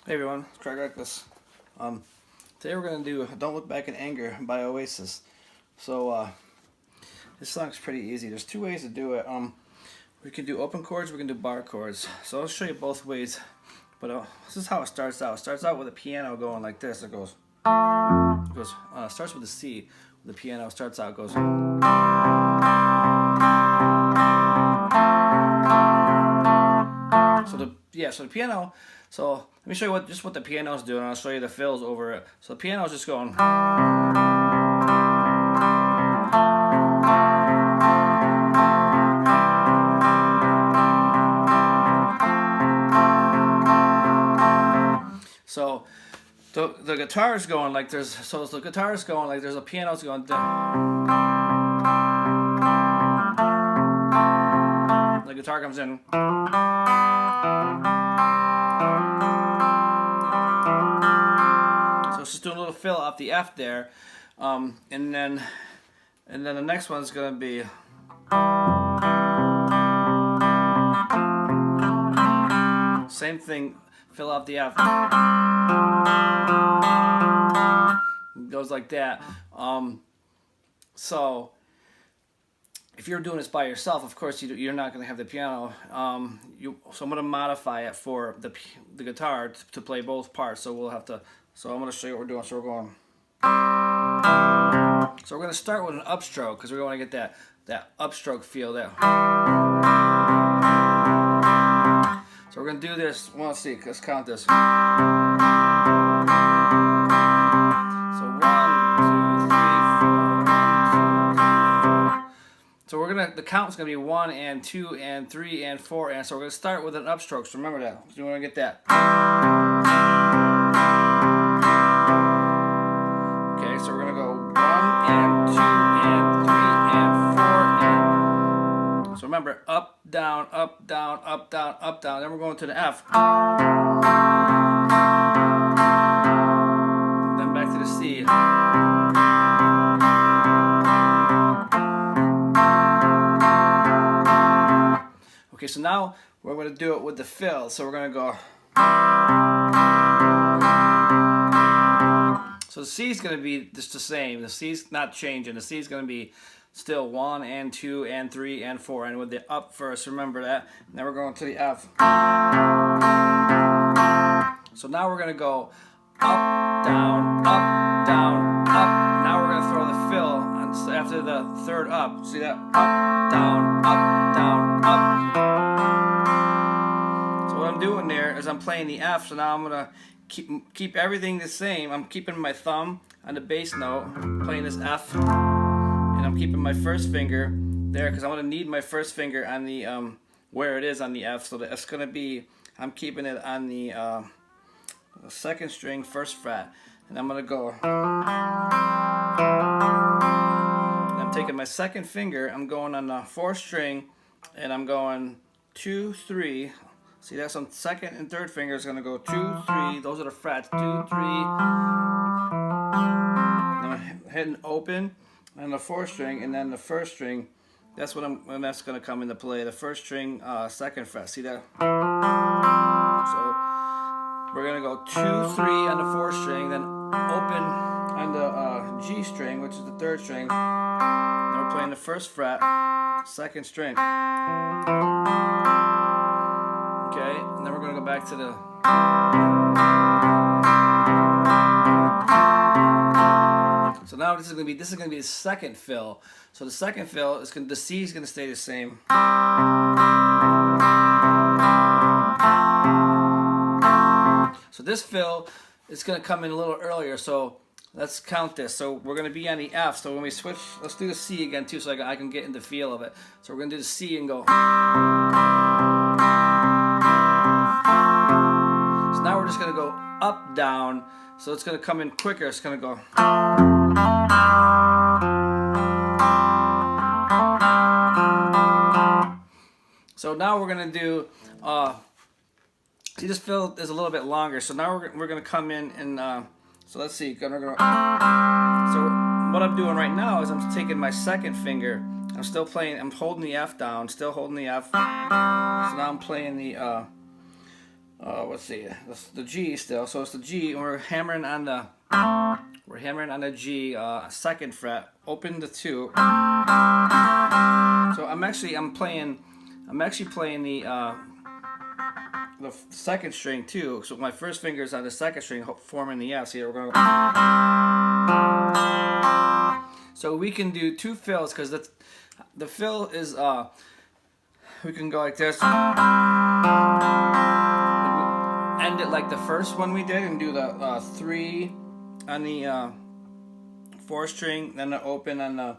Hey everyone, it's Wreckless. Today we're going to do Don't Look Back in Anger by Oasis. So, this song's pretty easy. There's two ways to do it. We can do open chords, we can do bar chords. So I'll show you both ways. But this is how it starts out. It starts out with a piano going like this. It starts with a C. The piano starts out, goes. So the piano. So let me show you what the piano's doing. I'll show you the fills over it. So the piano's just going. So the guitar's going like there's. So the guitar's going like there's a piano's going. The guitar comes in. So it's just doing a little fill off the F there, and then the next one's gonna be. Same thing, fill off the F. It goes like that. So if you're doing this by yourself, of course you're not going to have the piano. So I'm going to modify it for the guitar to play both parts. So we'll have to. So I'm going to show you what we're doing. So we're going. So we're going to start with an upstroke because we want to get that upstroke feel there. So we're going to do this. Well, let's see. Let's count this. So 1, 2, 3, 4. 1, 2, 3, 4. So the count's gonna be 1 and 2 and 3 and 4, and so we're gonna start with an upstroke. So remember that. So you want to get that. Okay, so we're gonna go 1 and 2 and 3 and 4 and. So remember, up, down, up, down, up, down, up, down. Then we're going to the F. Then back to the C. Okay, so now we're going to do it with the fill. So we're going to go. So the C is going to be just the same. The C is not changing. The C is going to be still 1 and 2 and 3 and 4. And with the up first, remember that. Now we're going to the F. So now we're going to go up, down, up, down, up. Now we're going to throw the fill after the third up. See that? Up, down, up, down, up. So what I'm doing there is I'm playing the F. So now I'm going to keep everything the same. I'm keeping my thumb on the bass note, playing this F. And I'm keeping my first finger there because I'm going to need my first finger on the where it is on the F. So that's going to be, I'm keeping it on the second string, first fret. And I'm going to go. And I'm taking my second finger, I'm going on the fourth string, and I'm going 2, 3. See, that's on second and third finger is going to go 2, 3. Those are the frets. 2, 3. And I'm hitting open on the fourth string, and then the first string. That's when that's going to come into play. The first string, second fret. See that? So we're going to go 2, 3 on the fourth string, then open on the G string, which is the third string. Then we're playing the first fret, second string. Okay, and then we're going to go back to the. So now this is going to be the second fill. So the second fill is the C is going to stay the same. So this fill is going to come in a little earlier. So let's count this. So we're going to be on the F. So when we switch, let's do the C again too, so I can get in the feel of it. So we're going to do the C and go. So now we're just going to go up, down. So it's going to come in quicker. It's going to go. So now we're going to do. See, this fill is a little bit longer. So now we're going to come in and. So let's see. So what I'm doing right now is I'm taking my second finger. I'm still playing. I'm holding the F down. Still holding the F. So now I'm playing the let's see, the G still. So it's the G, and we're hammering on the G, second fret. Open the 2. So I'm actually playing the second string too. So my first finger is on the second string, forming the F. See, we're going to go. So we can do 2 fills because the fill is we can go like this. End it like the first one we did and do the 3 on the 4th string, then the open on the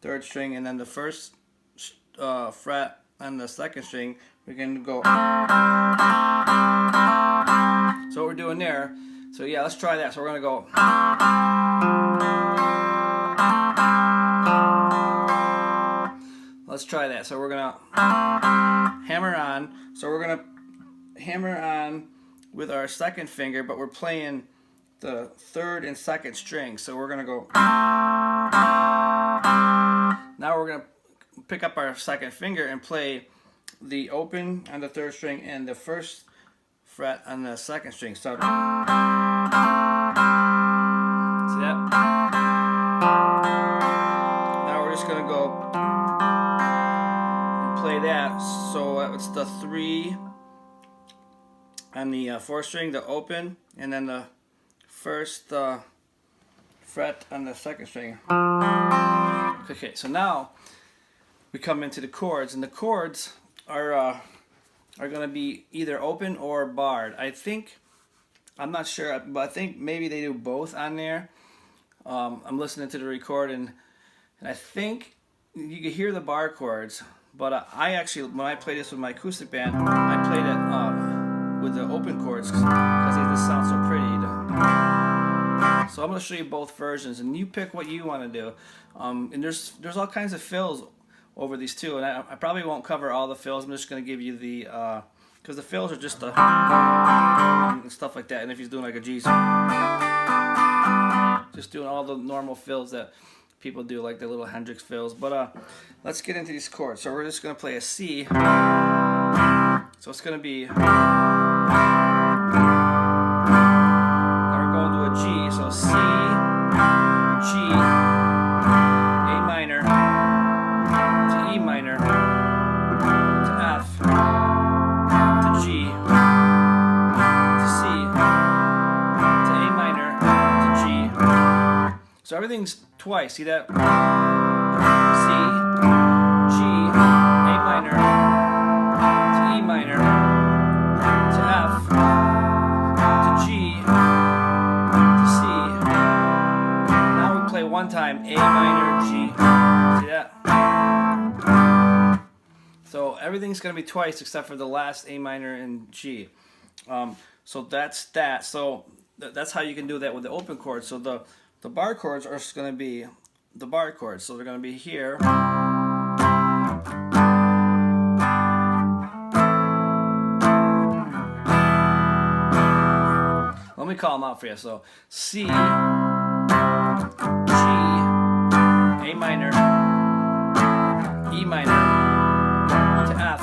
3rd string, and then the first fret on the 2nd string. We can go. So what we're doing there. So yeah, let's try that. So we're gonna go. Let's try that. So we're gonna hammer on. So we're gonna hammer on with our 2nd finger, but we're playing the 3rd and 2nd string. So we're gonna go. Now we're gonna pick up our 2nd finger and play the open on the 3rd string and the 1st fret on the 2nd string. So see that? Now we're just gonna go and play that. So it's the 3 on the 4th string, the open, and then the 1st fret on the 2nd string. Okay, so now we come into the chords, and the chords are going to be either open or barred. I'm not sure, but I think maybe they do both on there. I'm listening to the record, and I think you can hear the bar chords, but I actually, when I played this with my acoustic band, I played it with the open chords because they just sound so pretty. So I'm going to show you both versions, and you pick what you want to do. And there's all kinds of fills over these two, and I probably won't cover all the fills. I'm just going to give you the because the fills are just the and stuff like that. And if he's doing like a G, just doing all the normal fills that people do, like the little Hendrix fills. But let's get into these chords. So we're just going to play a C. So it's going to be. Now we're going to a G. So C, G, A minor. E minor to F to G to C to A minor to G. So everything's twice. See that? C, G, A minor to E minor to F to G to C. Now we play one time A minor G. See that? So everything's going to be twice except for the last A minor and G. So that's that. So that's how you can do that with the open chords. So the bar chords are going to be the bar chords. So they're going to be here. Let me call them out for you. So C, G, A minor, E minor, to F,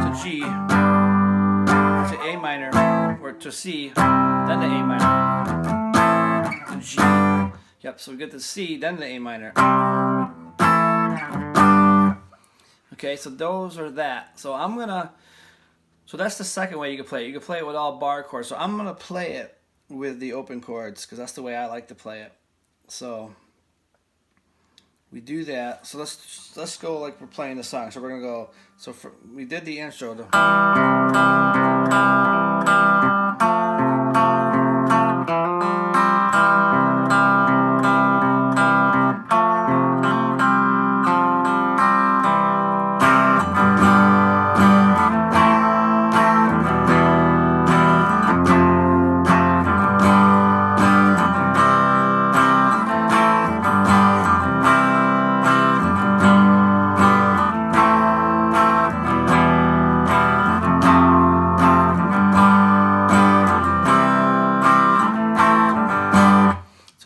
to G, to A minor, or to C, then to A minor, to G. Yep, so we get the C, then the A minor. Okay, so those are that. So so that's the second way you can play it. You can play it with all bar chords. So I'm gonna play it with the open chords because that's the way I like to play it. So we do that. So let's go like we're playing the song. So we're gonna go. So we did the intro.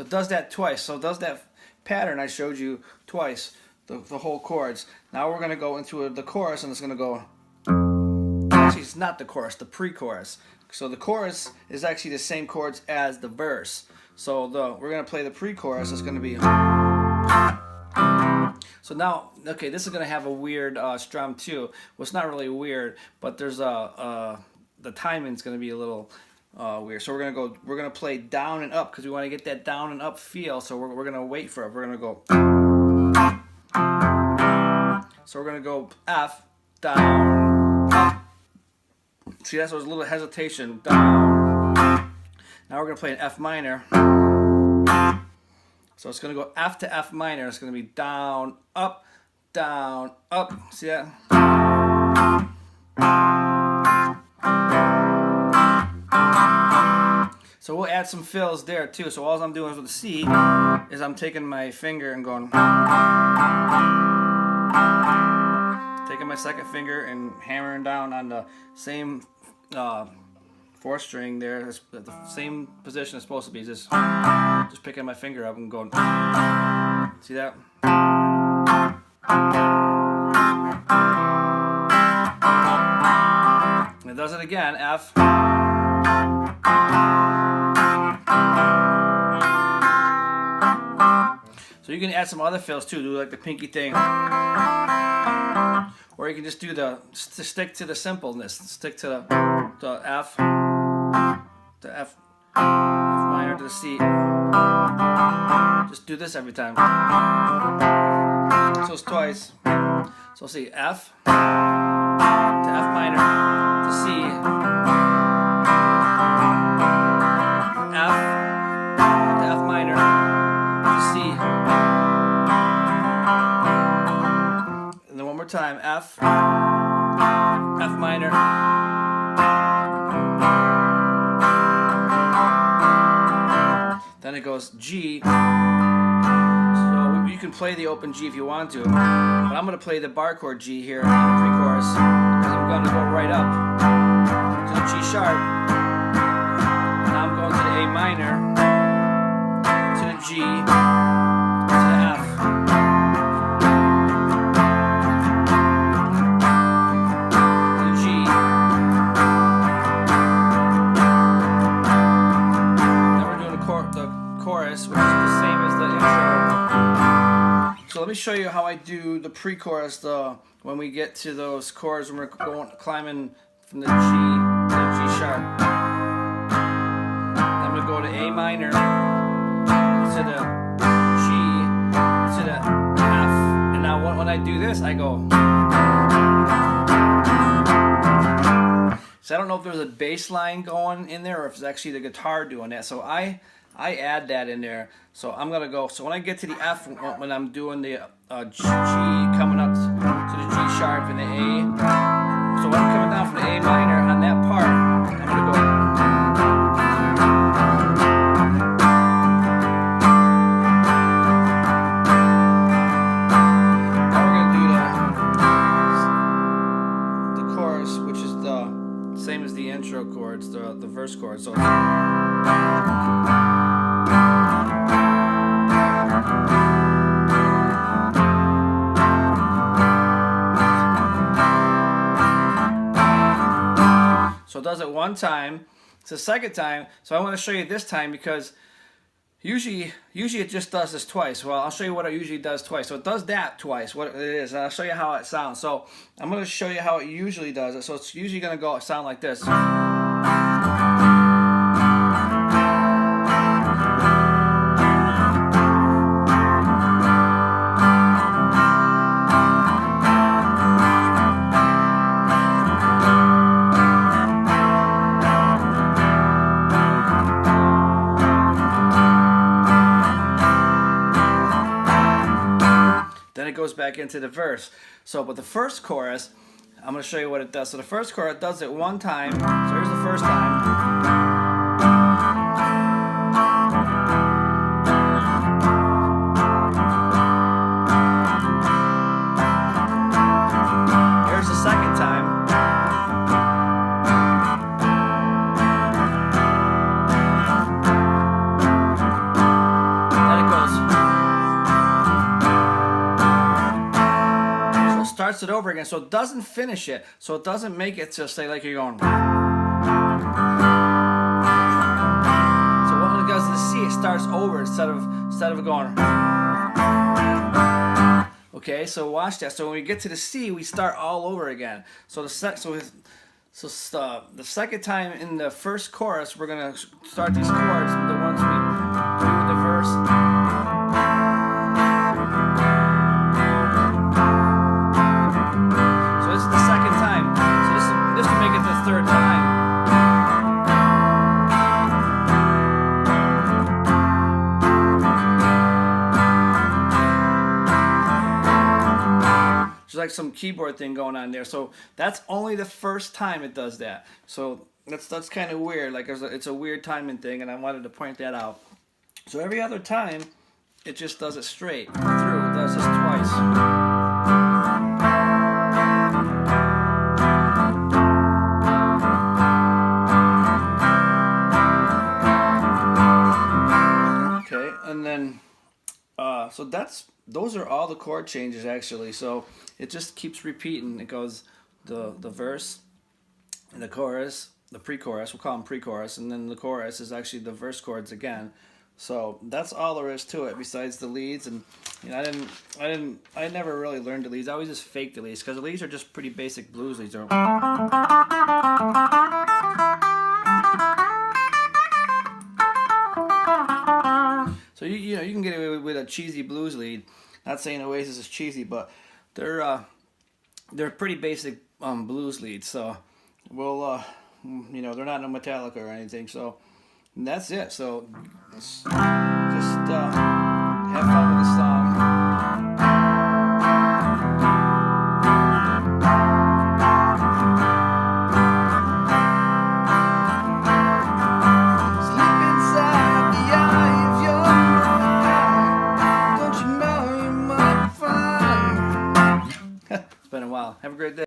Does that twice. So does that pattern I showed you twice, the whole chords. Now we're going to go into the chorus, and it's going to go. actually it's not the chorus, the pre-chorus. So the chorus is actually the same chords as the verse. So we're gonna play the pre-chorus. It's gonna be. So now, okay, this is gonna have a weird strum too. Well, it's not really weird, but there's the timing's gonna be a little weird. So we're gonna play down and up because we want to get that down and up feel. So we're gonna wait for it. We're gonna go. So we're gonna go F, down, up. See, that's was a little hesitation. Down. Now we're gonna play an F minor. So it's gonna go F to F minor. It's gonna be down, up, down, up. See that? So we'll add some fills there too. So all I'm doing with the C is I'm taking my finger and going, taking my second finger and hammering down on the same fourth string there. It's the same position it's supposed to be. Just picking my finger up and going. See that? And it does it again. F. So you can add some other fills too, do like the pinky thing. Or you can just do stick to the simpleness, stick to the F, the F minor to the C. Just do this every time. So it's twice. So see F to F minor to C. F to F minor to C. And then one more time, F, F minor. Then it goes G. So you can play the open G if you want to, but I'm going to play the bar chord G here on the pre-chorus because I'm going to go right up to the G sharp. Now I'm going to the A minor, to the G, to the F. Chorus, which is the same as the intro. So let me show you how I do the pre-chorus when we get to those chords when we're climbing from the G to the G sharp. I'm going to go to A minor to the G to the F, and now when I do this I go. So I don't know if there's a bass line going in there or if it's actually the guitar doing that. So I add that in there. So I'm gonna go. So when I get to the F, when I'm doing the G coming up to the G sharp and the A. So when I'm coming down from the A minor on that part, I'm gonna go. Now we're gonna do the chorus, which is the same as the intro chords, the verse chords. So. So it does it one time. It's the second time. So I want to show you this time because usually it just does this twice. Well, I'll show you what it usually does twice. So it does that twice, what it is, and I'll show you how it sounds. So I'm going to show you how it usually does it. So it's usually going to sound like this. Then it goes back into the verse. So, but the first chorus, I'm going to show you what it does. So the first chorus does it one time. So here's the first time. Here's the second time. Then it goes. Starts to it over again. So it doesn't finish it. So it doesn't make it to say like you're going. So when it goes to the C, it starts over instead of going. Okay, so watch that. So when we get to the C, we start all over again. So the second time in the first chorus, we're gonna start these chords, the ones we do in the verse. So this is the second time. So this will make it the third time. There's like some keyboard thing going on there. So that's only the first time it does that. So that's kind of weird. Like it's a weird timing thing, and I wanted to point that out. So every other time, it just does it straight through. It does this twice. Okay, and then so those are all the chord changes actually. So it just keeps repeating. It goes the verse, and the chorus, the pre-chorus. We'll call them pre-chorus, and then the chorus is actually the verse chords again. So that's all there is to it, besides the leads. And you know, I never really learned the leads. I always just faked the leads because the leads are just pretty basic blues leads. So you know, you can get away with a cheesy blues lead. Not saying Oasis is cheesy, but they're pretty basic blues leads. So we'll you know, they're not no Metallica or anything. So that's it. So just have fun with the song. It's been a while. Have a great day.